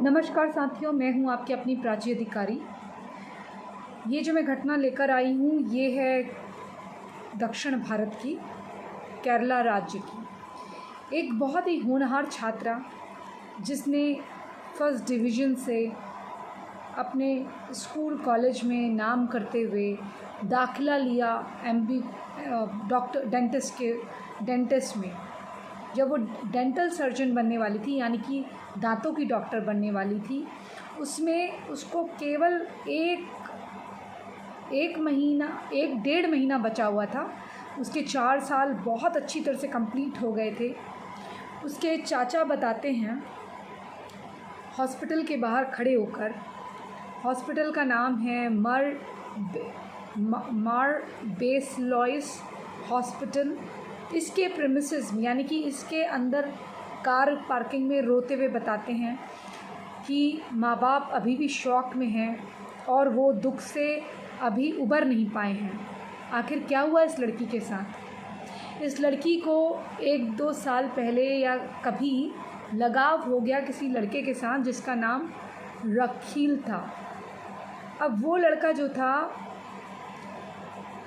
नमस्कार साथियों, मैं हूं आपकी अपनी प्राची अधिकारी। ये जो मैं घटना लेकर आई हूं ये है दक्षिण भारत की, केरला राज्य की। एक बहुत ही होनहार छात्रा जिसने फर्स्ट डिवीज़न से अपने स्कूल कॉलेज में नाम करते हुए दाखिला लिया MB डॉक्टर डेंटिस्ट में। जब वो डेंटल सर्जन बनने वाली थी, यानी कि दांतों की डॉक्टर बनने वाली थी, उसमें उसको केवल एक डेढ़ महीना बचा हुआ था। उसके 4 साल बहुत अच्छी तरह से कंप्लीट हो गए थे। उसके चाचा बताते हैं हॉस्पिटल के बाहर खड़े होकर, हॉस्पिटल का नाम है मार बेसलॉइस हॉस्पिटल। इसके प्रेमिसेस में, यानी कि इसके अंदर कार पार्किंग में रोते हुए बताते हैं कि माँ बाप अभी भी शॉक में हैं और वो दुख से अभी उबर नहीं पाए हैं। आखिर क्या हुआ इस लड़की के साथ? इस लड़की को 1-2 साल पहले या कभी लगाव हो गया किसी लड़के के साथ जिसका नाम रखील था। अब वो लड़का जो था,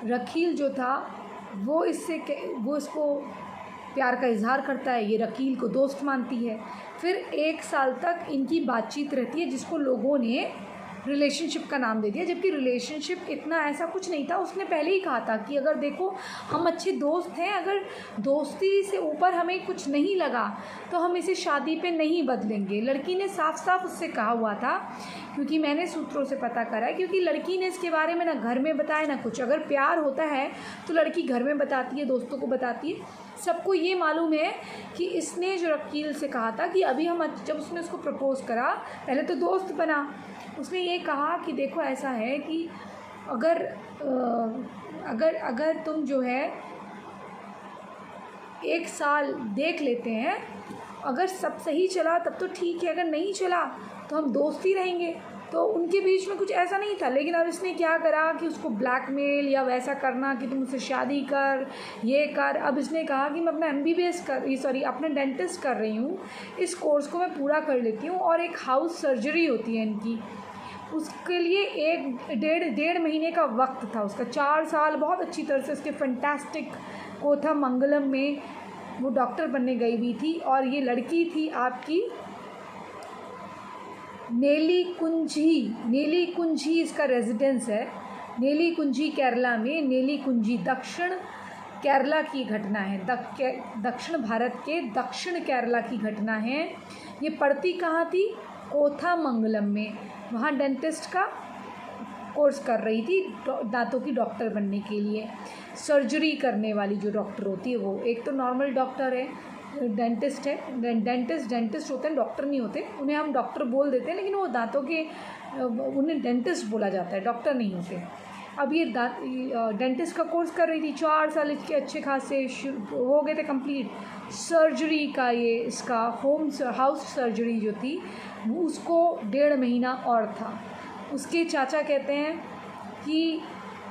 रखील जो था, वो इसको प्यार का इजहार करता है। ये रकील को दोस्त मानती है। फिर 1 साल तक इनकी बातचीत रहती है, जिसको लोगों ने रिलेशनशिप का नाम दे दिया, जबकि रिलेशनशिप इतना ऐसा कुछ नहीं था। उसने पहले ही कहा था कि अगर देखो हम अच्छे दोस्त हैं, अगर दोस्ती से ऊपर हमें कुछ नहीं लगा तो हम इसे शादी पे नहीं बदलेंगे। लड़की ने साफ साफ उससे कहा हुआ था, क्योंकि मैंने सूत्रों से पता करा है, क्योंकि लड़की ने इसके बारे में ना घर में बताया ना कुछ। अगर प्यार होता है तो लड़की घर में बताती है, दोस्तों को बताती है। सबको ये मालूम है कि इसने जो रकील से कहा था कि अभी हम, जब उसने उसको प्रपोज़ करा, पहले तो दोस्त बना, उसने ये कहा कि देखो ऐसा है कि अगर तुम जो है 1 साल देख लेते हैं, अगर सब सही चला तब तो ठीक है, अगर नहीं चला तो हम दोस्त ही रहेंगे। तो उनके बीच में कुछ ऐसा नहीं था। लेकिन अब इसने क्या करा कि उसको ब्लैकमेल या वैसा करना कि तुम मुझसे शादी कर, ये कर। अब इसने कहा कि मैं अपना अपना डेंटिस्ट कर रही हूँ, इस कोर्स को मैं पूरा कर लेती हूँ, और एक हाउस सर्जरी होती है इनकी, उसके लिए 1-1.5 महीने का वक्त था उसका। 4 साल बहुत अच्छी तरह से उसके फैंटास्टिक कोथामंगलम में वो डॉक्टर बनने गई हुई थी। और ये लड़की थी आपकी नेलीकुंजी इसका रेजिडेंस है। नेलीकुंजी केरला में, नेलीकुंजी दक्षिण केरला की घटना है। दक्षिण भारत के दक्षिण केरला की घटना है। ये पड़ती कहाँ थी? कोथामंगलम में। वहाँ डेंटिस्ट का कोर्स कर रही थी, दांतों की डॉक्टर बनने के लिए। सर्जरी करने वाली जो डॉक्टर होती है वो, एक तो नॉर्मल डॉक्टर है, डेंटिस्ट है। डेंटिस्ट होते हैं, डॉक्टर नहीं होते। उन्हें हम डॉक्टर बोल देते हैं, लेकिन वो दांतों के, उन्हें डेंटिस्ट बोला जाता है, डॉक्टर नहीं होते। अब ये डेंटिस्ट का कोर्स कर रही थी। 4 साल इसके अच्छे खासे हो गए थे कंप्लीट। सर्जरी का इसका हाउस सर्जरी जो थी उसको 1.5 महीना और था। उसके चाचा कहते हैं कि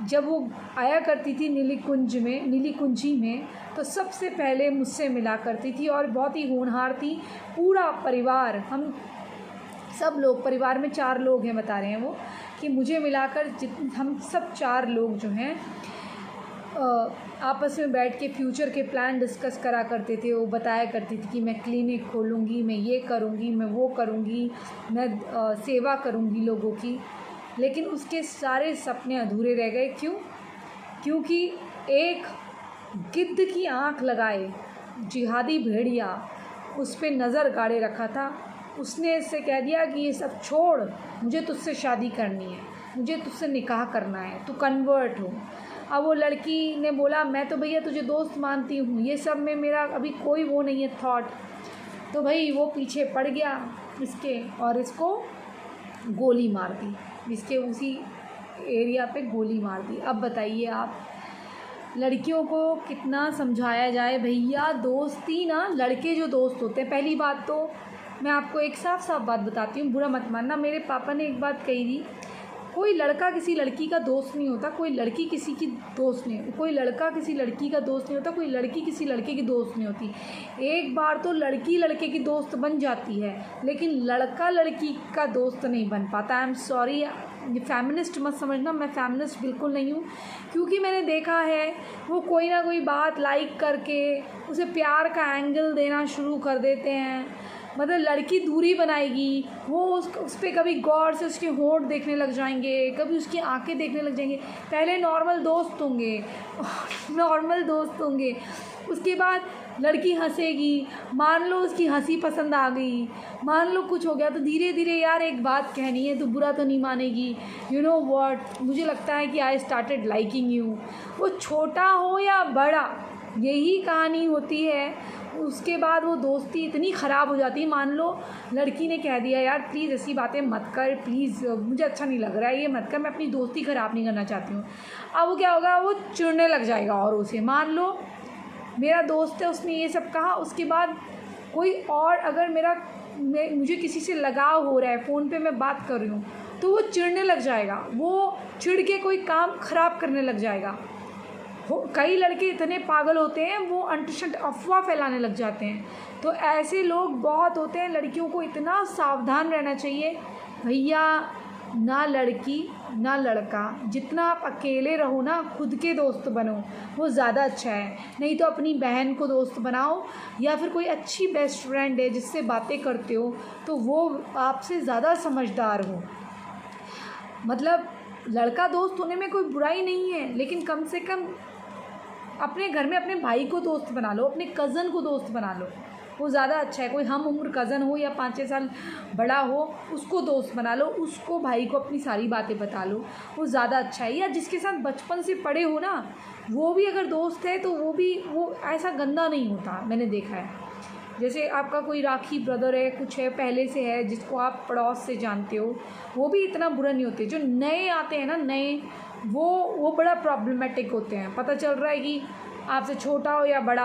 जब वो आया करती थी नीलीकुंजी में, तो सबसे पहले मुझसे मिला करती थी और बहुत ही होनहार थी। पूरा परिवार, हम सब लोग, परिवार में 4 लोग हैं, बता रहे हैं वो, कि मुझे मिलाकर हम सब 4 लोग जो हैं आपस में बैठ के फ्यूचर के प्लान डिस्कस करा करते थे। वो बताया करती थी कि मैं क्लिनिक खोलूँगी, मैं ये करूँगी, मैं वो करूँगी, मैं सेवा करूँगी लोगों की। लेकिन उसके सारे सपने अधूरे रह गए। क्यों? क्योंकि एक गिद्ध की आँख लगाए जिहादी भेड़िया उस पर नज़र गाड़े रखा था। उसने इससे कह दिया कि ये सब छोड़, मुझे तुझसे शादी करनी है, मुझे तुझसे निकाह करना है, तू कन्वर्ट हो। अब वो लड़की ने बोला, मैं तो भैया तुझे दोस्त मानती हूँ, ये सब में मेरा अभी कोई वो नहीं है थॉट। तो भाई वो पीछे पड़ गया इसके और इसको गोली मार दी, इसके उसी एरिया पे गोली मार दी। अब बताइए आप, लड़कियों को कितना समझाया जाए भैया, दोस्ती ना, लड़के जो दोस्त होते हैं, पहली बात तो मैं आपको एक साफ साफ बात बताती हूँ, बुरा मत मानना। मेरे पापा ने एक बात कही थी कोई लड़का किसी लड़की का दोस्त नहीं होता, कोई लड़की किसी की दोस्त नहीं, कोई लड़का किसी लड़की का दोस्त नहीं होता, कोई लड़की किसी लड़के की दोस्त नहीं होती। एक बार तो लड़की लड़के की दोस्त बन जाती है, लेकिन लड़का लड़की का दोस्त नहीं बन पाता। आई एम सॉरी, ये फेमिनिस्ट मत समझना, मैं फेमिनिस्ट बिल्कुल नहीं हूँ, क्योंकि मैंने देखा है वो कोई ना कोई बात लाइक करके उसे प्यार का एंगल देना शुरू कर देते हैं। मतलब लड़की दूरी बनाएगी, वो उस पर कभी गौर से उसके होंठ देखने लग जाएंगे, कभी उसकी आंखें देखने लग जाएंगे। पहले नॉर्मल दोस्त होंगे, उसके बाद लड़की हंसेगी, मान लो उसकी हंसी पसंद आ गई, मान लो कुछ हो गया, तो धीरे धीरे यार एक बात कहनी है तो बुरा तो नहीं मानेगी, यू नो व्हाट, मुझे लगता है कि आई स्टार्टेड लाइकिंग यू। वो छोटा हो या बड़ा, यही कहानी होती है। उसके बाद वो दोस्ती इतनी ख़राब हो जाती है। मान लो लड़की ने कह दिया यार प्लीज़ ऐसी बातें मत कर, प्लीज़ मुझे अच्छा नहीं लग रहा है, ये मत कर, मैं अपनी दोस्ती ख़राब नहीं करना चाहती हूँ। अब वो क्या होगा, वो चिढ़ने लग जाएगा और उसे, मान लो मेरा दोस्त है, उसने ये सब कहा, उसके बाद कोई और अगर मुझे किसी से लगाव हो रहा है, फ़ोन पे मैं बात कर रही हूँ, तो वो चिढ़ने लग जाएगा, वो चिढ़ के कोई काम ख़राब करने लग जाएगा। कई लड़के इतने पागल होते हैं, वो अंटशंट अफवाह फैलाने लग जाते हैं। तो ऐसे लोग बहुत होते हैं। लड़कियों को इतना सावधान रहना चाहिए भैया, ना लड़की ना लड़का, जितना आप अकेले रहो ना, खुद के दोस्त बनो, वो ज़्यादा अच्छा है। नहीं तो अपनी बहन को दोस्त बनाओ, या फिर कोई अच्छी बेस्ट फ्रेंड है जिससे बातें करते हो, तो वो आपसे ज़्यादा समझदार हो। मतलब लड़का दोस्त होने में कोई बुराई नहीं है, लेकिन कम से कम अपने घर में अपने भाई को दोस्त बना लो, अपने कज़न को दोस्त बना लो, वो ज़्यादा अच्छा है। कोई हम उम्र कज़न हो या 5-6 साल बड़ा हो, उसको दोस्त बना लो, उसको भाई को अपनी सारी बातें बता लो, वो ज़्यादा अच्छा है। या जिसके साथ बचपन से पढ़े हो ना, वो भी अगर दोस्त है तो वो ऐसा गंदा नहीं होता, मैंने देखा है। जैसे आपका कोई राखी ब्रदर है, कुछ है पहले से है, जिसको आप पड़ोस से जानते हो, वो भी इतना बुरा नहीं होते। जो नए आते हैं ना, नए, वो बड़ा प्रॉब्लमेटिक होते हैं। पता चल रहा है कि आपसे छोटा हो या बड़ा,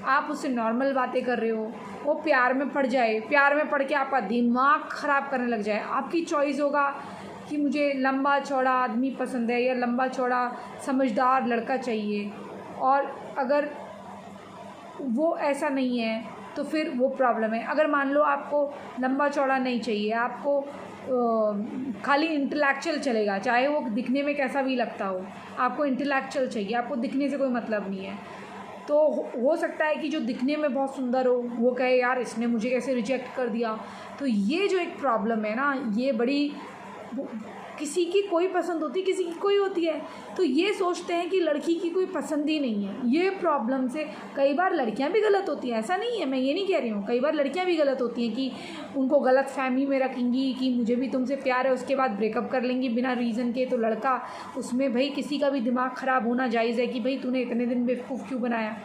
आप उससे नॉर्मल बातें कर रहे हो, वो प्यार में पड़ जाए, प्यार में पड़ के आपका दिमाग ख़राब करने लग जाए। आपकी चॉइस होगा कि मुझे लंबा चौड़ा आदमी पसंद है या लंबा चौड़ा समझदार लड़का चाहिए, और अगर वो ऐसा नहीं है तो फिर वो प्रॉब्लम है। अगर मान लो आपको लंबा चौड़ा नहीं चाहिए, आपको खाली इंटेलेक्चुअल चलेगा, चाहे वो दिखने में कैसा भी लगता हो, आपको इंटेलेक्चुअल चाहिए, आपको दिखने से कोई मतलब नहीं है, तो हो सकता है कि जो दिखने में बहुत सुंदर हो वो कहे यार इसने मुझे कैसे रिजेक्ट कर दिया। तो ये जो एक प्रॉब्लम है ना, ये बड़ी, किसी की कोई पसंद होती है, किसी की कोई होती है, तो ये सोचते हैं कि लड़की की कोई पसंद ही नहीं है। ये प्रॉब्लम से कई बार लड़कियां भी गलत होती हैं, ऐसा नहीं है, मैं ये नहीं कह रही हूँ, कई बार लड़कियां भी गलत होती हैं कि उनको गलत फहमी में रखेंगी कि मुझे भी तुमसे प्यार है, उसके बाद ब्रेकअप कर लेंगी बिना रीज़न के। तो लड़का उसमें भाई किसी का भी दिमाग ख़राब होना जायज़ है कि भाई तूने इतने दिन बेवकूफ़ क्यों बनाया,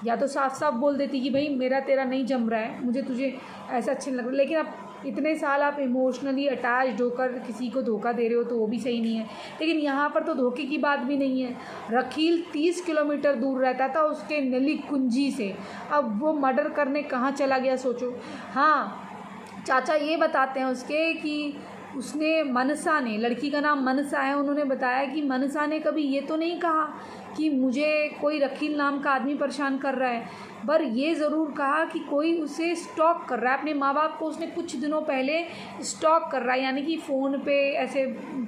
या तो साफ साफ बोल देती कि भाई मेरा तेरा नहीं जम रहा है, मुझे तुझे ऐसा अच्छा नहीं लग रहा। लेकिन अब इतने साल आप इमोशनली अटैच्ड होकर किसी को धोखा दे रहे हो तो वो भी सही नहीं है। लेकिन यहाँ पर तो धोखे की बात भी नहीं है। रकील 30 किलोमीटर दूर रहता था उसके नली कुंजी से, अब वो मर्डर करने कहाँ चला गया सोचो। हाँ, चाचा ये बताते हैं उसके कि उसने, मनसा ने, लड़की का नाम मनसा है, उन्होंने बताया कि मनसा ने कभी ये तो नहीं कहा कि मुझे कोई रकील नाम का आदमी परेशान कर रहा है, पर ये ज़रूर कहा कि कोई उसे स्टॉक कर रहा है। अपने माँ बाप को उसने कुछ दिनों पहले स्टॉक कर रहा है, यानी कि फ़ोन पे ऐसे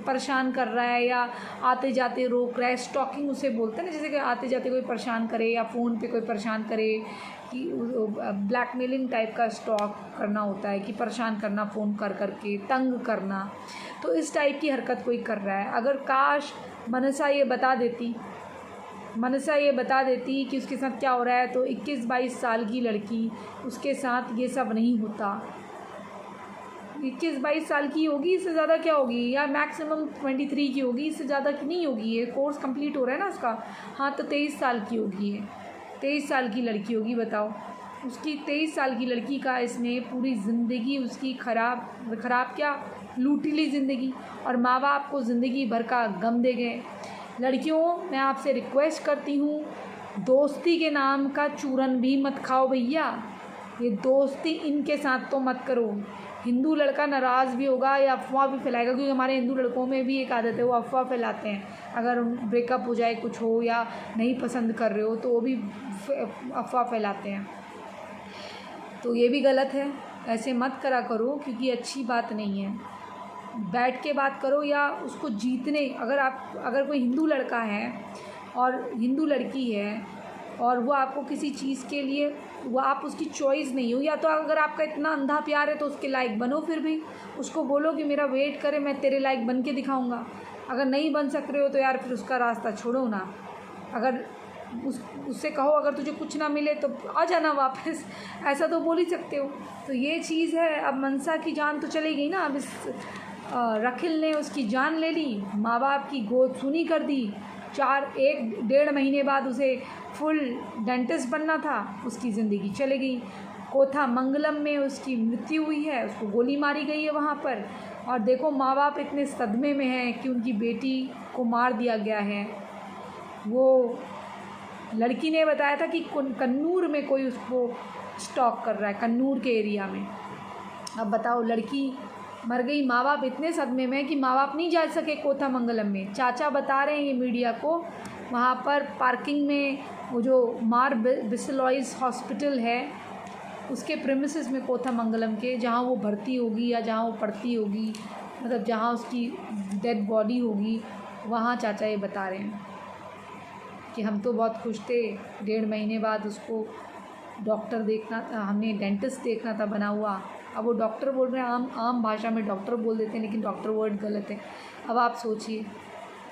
परेशान कर रहा है या आते जाते रोक रहा है। स्टॉकिंग उसे बोलते हैं ना, जैसे कि आते जाते कोई परेशान करे या फ़ोन पे कोई परेशान करे, कि ब्लैकमेलिंग टाइप का स्टॉक करना होता है, कि परेशान करना फ़ोन कर करके तंग करना। तो इस टाइप की हरकत कोई कर रहा है। अगर काश मनसा ये बता देती कि उसके साथ क्या हो रहा है, तो 21-22 साल की लड़की, उसके साथ ये सब नहीं होता। 21-22 साल की होगी, इससे ज़्यादा क्या होगी, या मैक्सिमम 23 की होगी, इससे ज़्यादा की नहीं होगी। ये कोर्स कंप्लीट हो रहा है ना उसका, हाँ, तो 23 साल की होगी, ये 23 साल की लड़की होगी। बताओ, उसकी 23 साल की लड़की का इसने पूरी ज़िंदगी उसकी ख़राब क्या, लूटीली ज़िंदगी, और माँ बाप को ज़िंदगी भर का गम दे गए। लड़कियों, मैं आपसे रिक्वेस्ट करती हूँ, दोस्ती के नाम का चूरन भी मत खाओ भैया। ये दोस्ती इनके साथ तो मत करो। हिंदू लड़का नाराज़ भी होगा या अफवाह भी फैलाएगा, क्योंकि हमारे हिंदू लड़कों में भी एक आदत है, वो अफवाह फैलाते हैं। अगर ब्रेकअप हो जाए, कुछ हो या नहीं पसंद कर रहे हो तो वो भी अफवाह फैलाते हैं। तो ये भी गलत है, ऐसे मत करा करो, क्योंकि अच्छी बात नहीं है। बैठ के बात करो या उसको जीतने, अगर कोई हिंदू लड़का है और हिंदू लड़की है और वो आपको किसी चीज़ के लिए, वो आप उसकी चॉइस नहीं हो, या तो अगर आपका इतना अंधा प्यार है तो उसके लायक बनो, फिर भी उसको बोलो कि मेरा वेट करे, मैं तेरे लायक बन के दिखाऊंगा। अगर नहीं बन सक रहे हो तो यार फिर उसका रास्ता छोड़ो ना। अगर उससे कहो अगर तुझे कुछ ना मिले तो आ जाना वापस, ऐसा तो बोल ही सकते हो। तो ये चीज़ है। अब मनसा की जान तो चली गई ना, अब इस रखिल ने उसकी जान ले ली, माँ बाप की गोद सुनी कर दी। 1-1.5 महीने बाद उसे फुल डेंटिस्ट बनना था, उसकी ज़िंदगी चली गई। कोथा मंगलम में उसकी मृत्यु हुई है, उसको गोली मारी गई है वहाँ पर। और देखो माँ बाप इतने सदमे में हैं कि उनकी बेटी को मार दिया गया है। वो लड़की ने बताया था कि कन्नूर में कोई उसको स्टॉक कर रहा है, कन्नूर के एरिया में। अब बताओ, लड़की मर गई, माँ बाप इतने सदमे में कि माँ बाप नहीं जा सके कोथा मंगलम में। चाचा बता रहे हैं ये मीडिया को, वहाँ पर पार्किंग में वो जो मार बिसलॉइस हॉस्पिटल है उसके प्रेमिसेस में कोथा मंगलम के, जहाँ वो भर्ती होगी या जहाँ वो पढ़ती होगी, मतलब जहाँ उसकी डेड बॉडी होगी, वहाँ चाचा ये बता रहे हैं कि हम तो बहुत खुश थे। 1.5 महीने बाद उसको डॉक्टर देखना, हमने डेंटिस्ट देखना था बना हुआ। अब वो डॉक्टर बोल रहे हैं, आम भाषा में डॉक्टर बोल देते हैं, लेकिन डॉक्टर वर्ड गलत है। अब आप सोचिए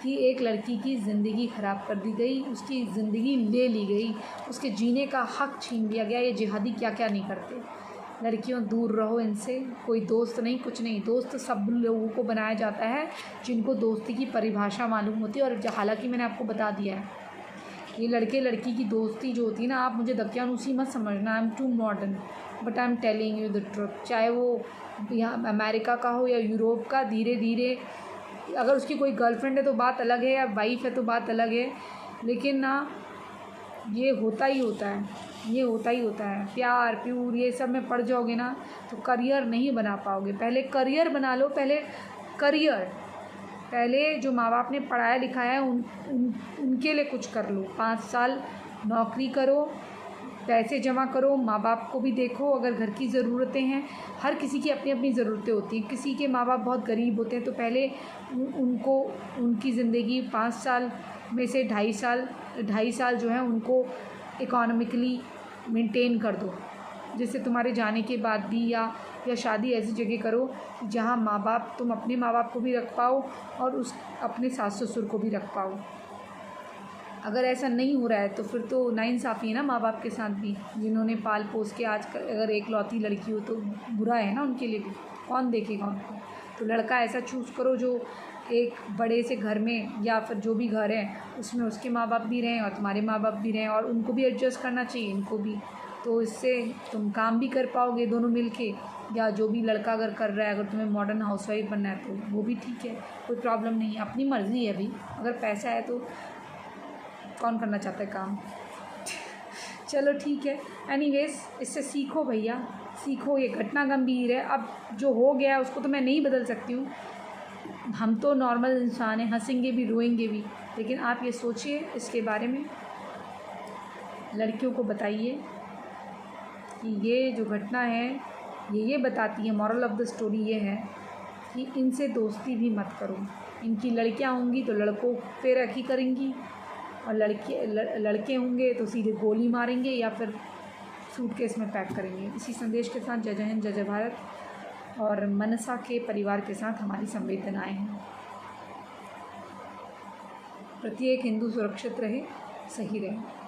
कि एक लड़की की ज़िंदगी ख़राब कर दी गई, उसकी ज़िंदगी ले ली गई, उसके जीने का हक छीन लिया गया। ये जिहादी क्या क्या नहीं करते। लड़कियों दूर रहो इनसे, कोई दोस्त नहीं, कुछ नहीं। दोस्त सब लोगों को बनाया जाता है जिनको दोस्ती की परिभाषा मालूम होती है। और हालांकि मैंने आपको बता दिया है, ये लड़के लड़की की दोस्ती जो होती है ना, आप मुझे दकियानूसी मत समझना, I am too modern, but I am telling you the truth. चाहे वो यहाँ अमेरिका का हो या यूरोप का, धीरे धीरे अगर उसकी कोई गर्लफ्रेंड है तो बात अलग है, या वाइफ है तो बात अलग है, लेकिन ना ये होता ही होता है, ये होता ही होता है। प्यार प्यूर ये सब में पड़ जाओगे ना तो करियर नहीं बना पाओगे। पहले करियर बना लो, पहले जो माँ बाप ने पढ़ाया लिखाया है उनके लिए कुछ कर लो। 5 साल नौकरी करो, पैसे जमा करो, माँ बाप को भी देखो। अगर घर की ज़रूरतें हैं, हर किसी की अपनी अपनी ज़रूरतें होती हैं। किसी के माँ बाप बहुत गरीब होते हैं तो पहले उनको उनकी ज़िंदगी 5 साल में से 2.5 साल जो है उनको इकोनॉमिकली मेंटेन कर दो, जिससे तुम्हारे जाने के बाद भी या शादी ऐसी जगह करो जहाँ तुम अपने माँ बाप को भी रख पाओ और अपने सास ससुर को भी रख पाओ। अगर ऐसा नहीं हो रहा है तो फिर तो नाइंसाफ़ी है ना माँ बाप के साथ भी, जिन्होंने पाल पोस के आज अगर एक लौती लड़की हो तो बुरा है ना उनके लिए भी, कौन देखेगा उनको। तो लड़का ऐसा चूज़ करो जो एक बड़े से घर में, या फिर जो भी घर है उसमें उसके माँ बाप भी रहें और तुम्हारे माँ बाप भी रहें, और उनको भी एडजस्ट करना चाहिए, इनको भी। तो इससे तुम काम भी कर पाओगे दोनों मिल के, या जो भी लड़का अगर कर रहा है, अगर तुम्हें मॉडर्न हाउसवाइफ बनना है तो वो भी ठीक है, कोई प्रॉब्लम नहीं है, अपनी मर्ज़ी है भी। अगर पैसा है तो कौन करना चाहता है काम। चलो ठीक है, एनीवेज इससे सीखो भैया, सीखो। ये घटना गंभीर है, अब जो हो गया उसको तो मैं नहीं बदल सकती हूँ। हम तो नॉर्मल इंसान हैं, हंसेंगे भी रोएंगे भी, लेकिन आप ये सोचिए इसके बारे में, लड़कियों को बताइए कि ये जो घटना है ये बताती है, मॉरल ऑफ़ द स्टोरी ये है कि इनसे दोस्ती भी मत करो। इनकी लड़कियां होंगी तो लड़कों पे रखी करेंगी, और लड़के होंगे तो सीधे गोली मारेंगे या फिर सूटकेस में पैक करेंगे। इसी संदेश के साथ जय हिंद, जय भारत, और मनसा के परिवार के साथ हमारी संवेदनाएं हैं। प्रत्येक हिंदू सुरक्षित रहे, सही रहे।